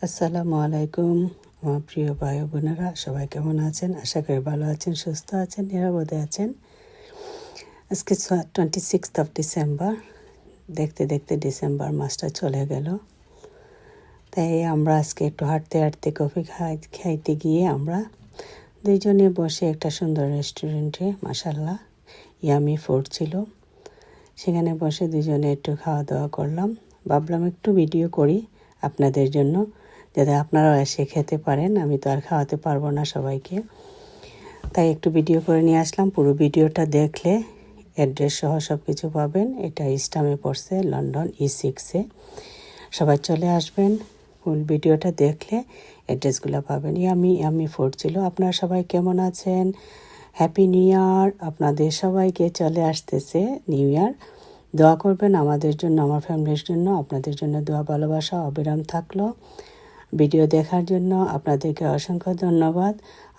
আসসালামু আলাইকুম আমার প্রিয় ভাই বোনেরা, সবাই কেমন আছেন? আশা করি ভালো আছেন, সুস্থ আছেন, নিরাপদে আছেন। আজকে 26th ডিসেম্বর। দেখতে দেখতে ডিসেম্বর মাসটা চলে গেল। তাই আমরা আজকে একটু হাঁটতে হাঁটতে কফি খাইতে গিয়ে আমরা দুইজনে বসে একটা সুন্দর রেস্টুরেন্টে, মাশাআল্লাহ ইয়ামি ফুড ছিল, সেখানে বসে দুজনে একটু খাওয়া দাওয়া করলাম। ভাবলাম একটু ভিডিও করি আপনাদের জন্য, যাতে আপনারাও এসে খেতে পারেন। আমি তো আর খাওয়াতে পারবো না সবাইকে, তাই একটু ভিডিও করে নিয়ে আসলাম। পুরো ভিডিওটা দেখলে অ্যাড্রেস সহ সব কিছু পাবেন। এটা ইস্টামে পড়ছে, লন্ডন E6-এ। সবাই চলে আসবেন, ফুল ভিডিওটা দেখলে অ্যাড্রেসগুলো পাবেন। ইয়ামি ফুড ছিল। আপনারা সবাই কেমন আছেন? হ্যাপি নিউ ইয়ার আপনাদের সবাইকে। চলে আসতেছে নিউ ইয়ার। দোয়া করবেন আমাদের জন্য, আমার ফ্যামিলির জন্য। আপনাদের জন্য দোয়া ভালোবাসা অবিরাম থাকলো। ভিডিও দেখার জন্য আপনাদেরকে অসংখ্য ধন্যবাদ।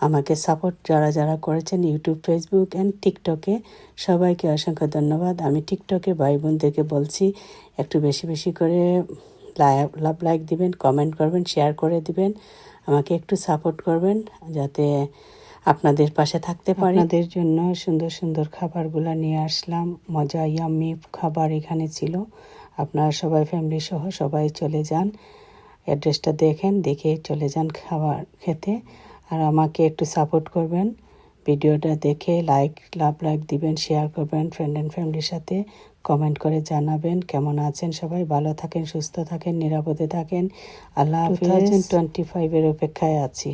আমাকে সাপোর্ট যারা করেছেন ইউটিউব, ফেসবুক অ্যান্ড টিকটকে, সবাইকে অসংখ্য ধন্যবাদ। আমি টিকটকে ভাই বোনদেরকে বলছি একটু বেশি বেশি করে লাইক দিবেন, কমেন্ট করবেন, শেয়ার করে দিবেন। আমাকে একটু সাপোর্ট করবেন যাতে আপনাদের পাশে থাকতে পারি। আপনাদের জন্য সুন্দর সুন্দর খাবারগুলো নিয়ে আসলাম। মজা ইয়াম্মি খাবার এখানে ছিল। আপনারা সবাই ফ্যামিলি সহ সবাই চলে যান, অ্যাড্রেসটা দেখে চলে যান খাবার খেতে। আর আমাকে একটু সাপোর্ট করবেন, ভিডিওটা দেখে লাইক দিবেন, শেয়ার করবেন ফ্রেন্ড অ্যান্ড ফ্যামিলির সাথে, কমেন্ট করে জানাবেন কেমন আছেন সবাই। ভালো থাকেন, সুস্থ থাকেন, নিরাপদে থাকেন। আল্লাহ হাফেজ। 2025-এর অপেক্ষায় আছি।